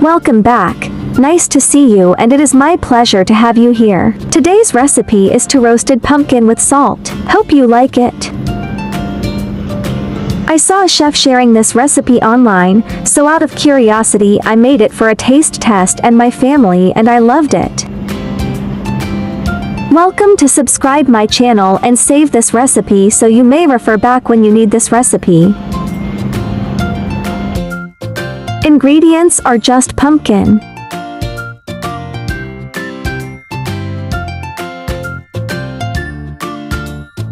Welcome back. Nice to see you, and it is my pleasure to have you here. Today's recipe is to roasted pumpkin with salt. Hope you like it. I saw a chef sharing this recipe online, so out of curiosity I made it for a taste test and my family, and I loved it. Welcome to subscribe my channel and save this recipe so you may refer back when you need this recipe. Ingredients are just pumpkin,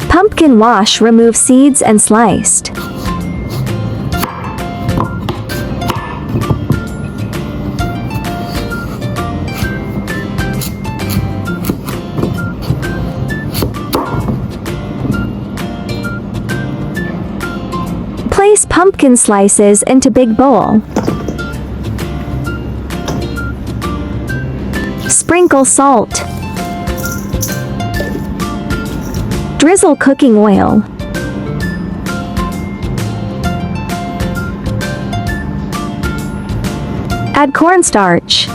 pumpkin wash, remove seeds and sliced. Place pumpkin slices into big bowl. Sprinkle salt. Drizzle cooking oil. Add cornstarch.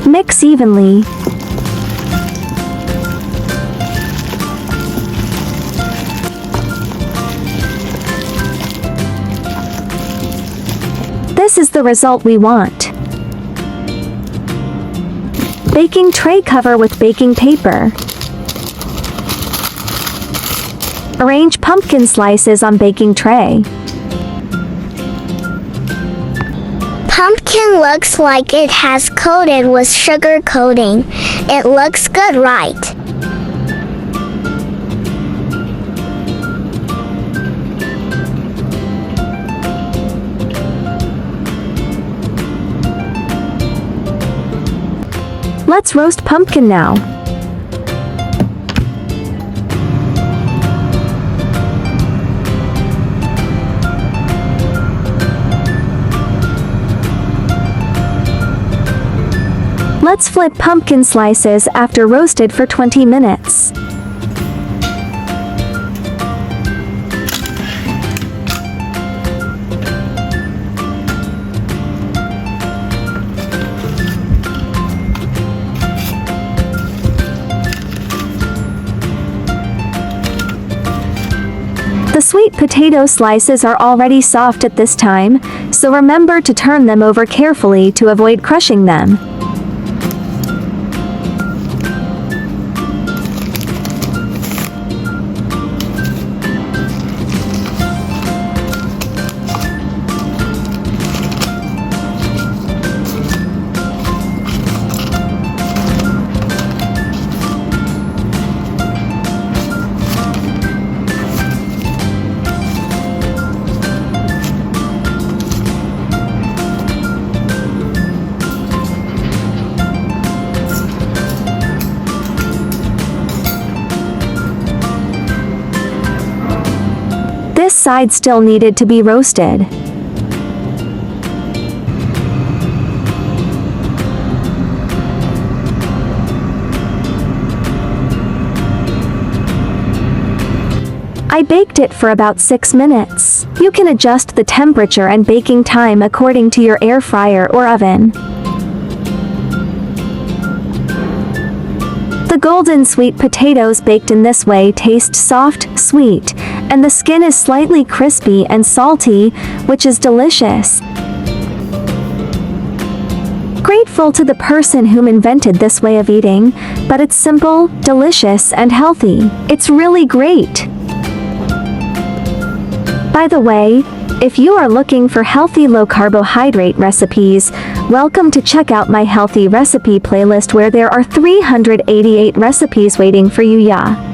Mix evenly. This is the result we want. Baking tray, cover with baking paper. Arrange pumpkin slices on baking tray. Pumpkin looks like it has coated with sugar coating. It looks good, right? Let's roast pumpkin now. Let's flip pumpkin slices after roasted for 20 minutes. The sweet potato slices are already soft at this time, so remember to turn them over carefully to avoid crushing them. This side still needed to be roasted. I baked it for about 6 minutes. You can adjust the temperature and baking time according to your air fryer or oven. The golden sweet potatoes baked in this way taste soft, sweet, and the skin is slightly crispy and salty, which is delicious. Grateful to the person who invented this way of eating, but it's simple, delicious, and healthy. It's really great. By the way, if you are looking for healthy low-carbohydrate recipes, welcome to check out my healthy recipe playlist where there are 388 recipes waiting for you, yeah.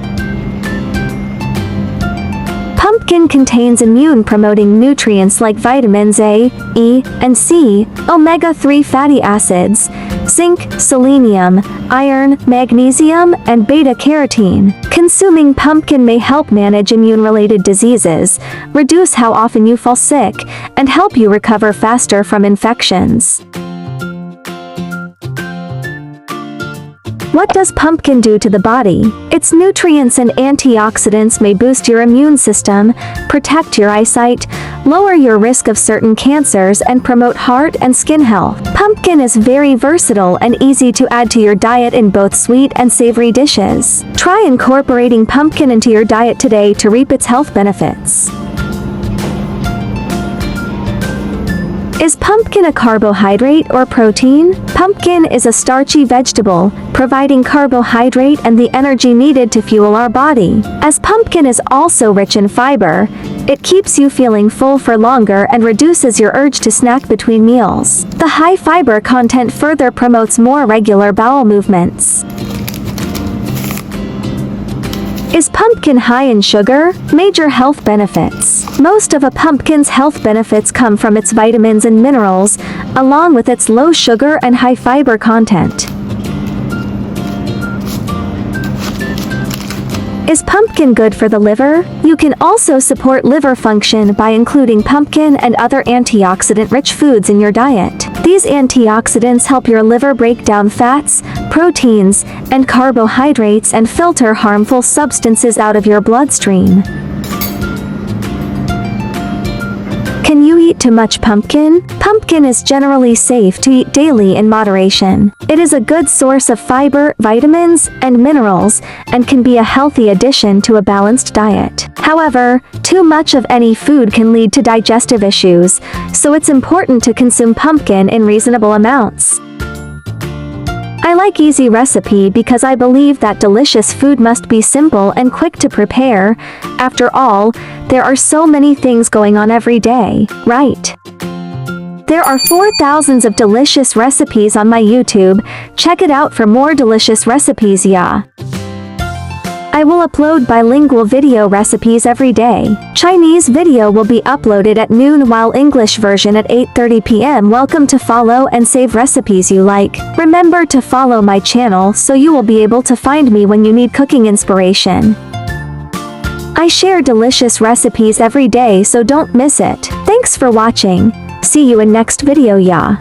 Pumpkin contains immune-promoting nutrients like vitamins A, E, and C, omega-3 fatty acids, zinc, selenium, iron, magnesium, and beta-carotene. Consuming pumpkin may help manage immune-related diseases, reduce how often you fall sick, and help you recover faster from infections. What does pumpkin do to the body? Its nutrients and antioxidants may boost your immune system, protect your eyesight, lower your risk of certain cancers, and promote heart and skin health. Pumpkin is very versatile and easy to add to your diet in both sweet and savory dishes. Try incorporating pumpkin into your diet today to reap its health benefits. Is pumpkin a carbohydrate or protein? Pumpkin is a starchy vegetable, providing carbohydrate and the energy needed to fuel our body. As pumpkin is also rich in fiber, it keeps you feeling full for longer and reduces your urge to snack between meals. The high fiber content further promotes more regular bowel movements. Is pumpkin high in sugar? Major health benefits. Most of a pumpkin's health benefits come from its vitamins and minerals, along with its low sugar and high fiber content. Is pumpkin good for the liver? You can also support liver function by including pumpkin and other antioxidant-rich foods in your diet. These antioxidants help your liver break down fats, proteins, and carbohydrates and filter harmful substances out of your bloodstream. Can you eat too much pumpkin? Pumpkin is generally safe to eat daily in moderation. It is a good source of fiber, vitamins, and minerals, and can be a healthy addition to a balanced diet. However, too much of any food can lead to digestive issues, so it's important to consume pumpkin in reasonable amounts. I like easy recipe because I believe that delicious food must be simple and quick to prepare. After all, there are so many things going on every day, right? There are 4,000 of delicious recipes on my YouTube. Check it out for more delicious recipes, yeah. I will upload bilingual video recipes every day. Chinese video will be uploaded at noon while English version at 8:30 p.m. Welcome to follow and save recipes you like. Remember to follow my channel so you will be able to find me when you need cooking inspiration. I share delicious recipes every day, so don't miss it. Thanks for watching. See you in next video, yeah.